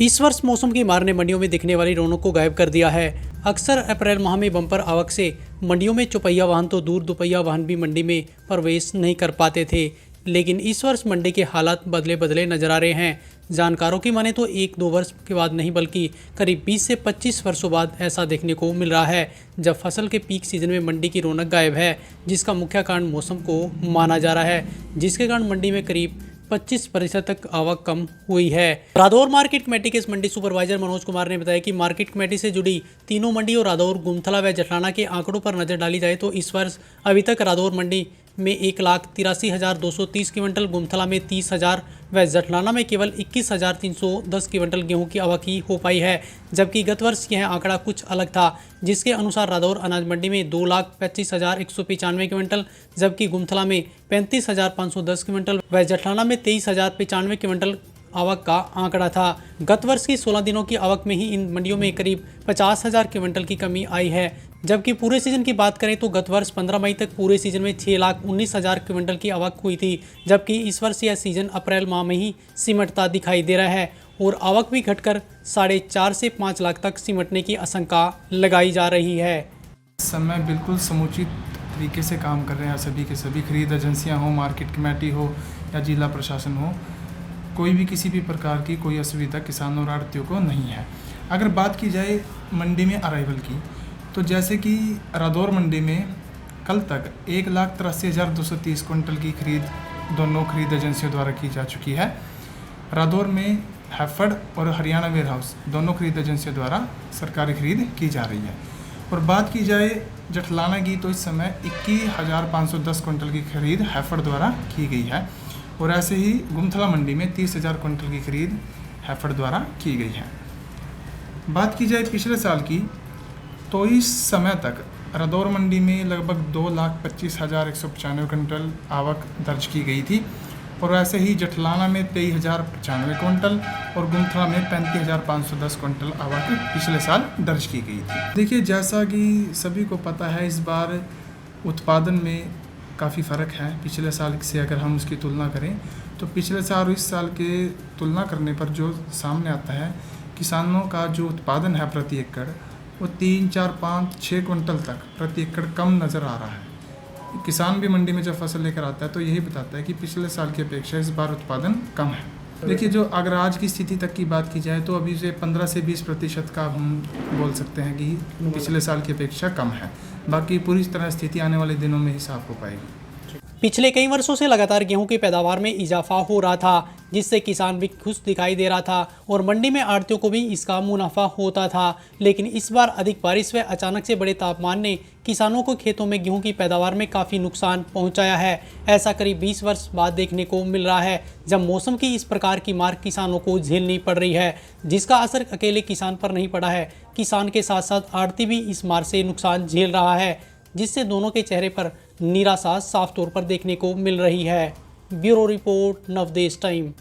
इस वर्ष मौसम की मार ने मंडियों में दिखने वाली रौनक को गायब कर दिया है। अक्सर अप्रैल माह में बम्पर आवक से मंडियों में चौपहिया वाहन तो दूर दोपहिया वाहन भी मंडी में प्रवेश नहीं कर पाते थे, लेकिन इस वर्ष मंडी के हालात बदले बदले नजर आ रहे हैं। जानकारों की माने तो 1-2 वर्ष के बाद नहीं बल्कि करीब 20 से 25 वर्षों बाद ऐसा देखने को मिल रहा है, जब फसल के पीक सीजन में मंडी की रौनक गायब है, जिसका मुख्य कारण मौसम को माना जा रहा है, जिसके कारण मंडी में करीब 25% तक आवक कम हुई है। रादौर मार्केट कमेटी के इस मंडी सुपरवाइजर मनोज कुमार ने बताया कि मार्केट कमेटी से जुड़ी तीनों मंडी और रादौर, गुमथला व जटलाना के आंकड़ों पर नजर डाली जाए तो इस वर्ष अभी तक रादौर मंडी में 1,83,230 क्विंटल, गुमथला में 30,000 व जटलाना में केवल 21,310 क्विंटल गेहूं की आवक ही हो पाई है, जबकि गत वर्ष यह आंकड़ा कुछ अलग था, जिसके अनुसार रादौर अनाज मंडी में 2,25,195 क्विंटल, जबकि गुमथला में 35,510 क्विंटल व जटलाना में 23,095 क्विंटल आवक का आंकड़ा था। गत वर्ष की 16 दिनों की आवक में ही इन मंडियों में करीब 50,000 क्विंटल की कमी आई है, जबकि पूरे सीजन की बात करें तो गत वर्ष 15 मई तक पूरे सीजन में 6,19,000 क्विंटल की आवक हुई थी, जबकि इस वर्ष यह सीजन अप्रैल माह में ही सिमटता दिखाई दे रहा है और आवक भी घटकर 4.5 से 5 लाख तक सिमटने की आशंका लगाई जा रही है। इस समय बिल्कुल समुचित तरीके से काम कर रहे हैं सभी के सभी खरीद एजेंसियां हो, मार्केट कमेटी हो या जिला प्रशासन हो, कोई भी किसी भी प्रकार की कोई असुविधा किसानों और आढ़तियों को नहीं है। अगर बात की जाए मंडी में अराइवल की, तो जैसे कि रादौर मंडी में कल तक 1,83,230 क्विंटल की खरीद दोनों खरीद एजेंसियों द्वारा की जा चुकी है। रादौर में हैफर्ड और हरियाणा वेयर हाउस दोनों खरीद एजेंसियों द्वारा सरकारी खरीद की जा रही है। और बात की जाए जटलाना की, तो इस समय 21,510 क्विंटल की खरीद हैफर्ड द्वारा की गई है और ऐसे ही गुमथला मंडी में 30,000 क्विंटल की खरीद हैफर्ड द्वारा की गई है। बात की जाए पिछले साल की, तो इस समय तक रादौर मंडी में लगभग 2,25,195 क्विंटल आवक दर्ज की गई थी और ऐसे ही जटलाना में 23,095 क्विंटल और गुमथला में 35,510 क्विंटल आवक पिछले साल दर्ज की गई थी। देखिए, जैसा कि सभी को पता है, इस बार उत्पादन में काफ़ी फ़र्क है पिछले साल से। अगर हम उसकी तुलना करें तो पिछले साल और इस साल के तुलना करने पर जो सामने आता है, किसानों का जो उत्पादन है प्रति एकड़ वो 3, 4, 5, 6 क्विंटल तक प्रति एकड़ कम नज़र आ रहा है। किसान भी मंडी में जब फसल लेकर आता है तो यही बताता है कि पिछले साल की अपेक्षा इस बार उत्पादन कम है। देखिए, जो अगर आज की स्थिति तक की बात की जाए तो अभी से 15 से 20% का हम बोल सकते हैं कि पिछले साल की अपेक्षा कम है। बाकी पूरी तरह स्थिति आने वाले दिनों में ही साफ हो पाएगी। पिछले कई वर्षों से लगातार गेहूं की पैदावार में इजाफा हो रहा था, जिससे किसान भी खुश दिखाई दे रहा था और मंडी में आढ़तियों को भी इसका मुनाफा होता था। लेकिन इस बार अधिक बारिश व अचानक से बड़े तापमान ने किसानों को खेतों में गेहूं की पैदावार में काफ़ी नुकसान पहुंचाया है। ऐसा करीब 20 वर्ष बाद देखने को मिल रहा है, जब मौसम की इस प्रकार की मार किसानों को झेलनी पड़ रही है, जिसका असर अकेले किसान पर नहीं पड़ा है। किसान के साथ साथ आढ़ती भी इस मार से नुकसान झेल रहा है, जिससे दोनों के चेहरे पर निराशा साफ तौर पर देखने को मिल रही है। Bureau report, Navdesh time.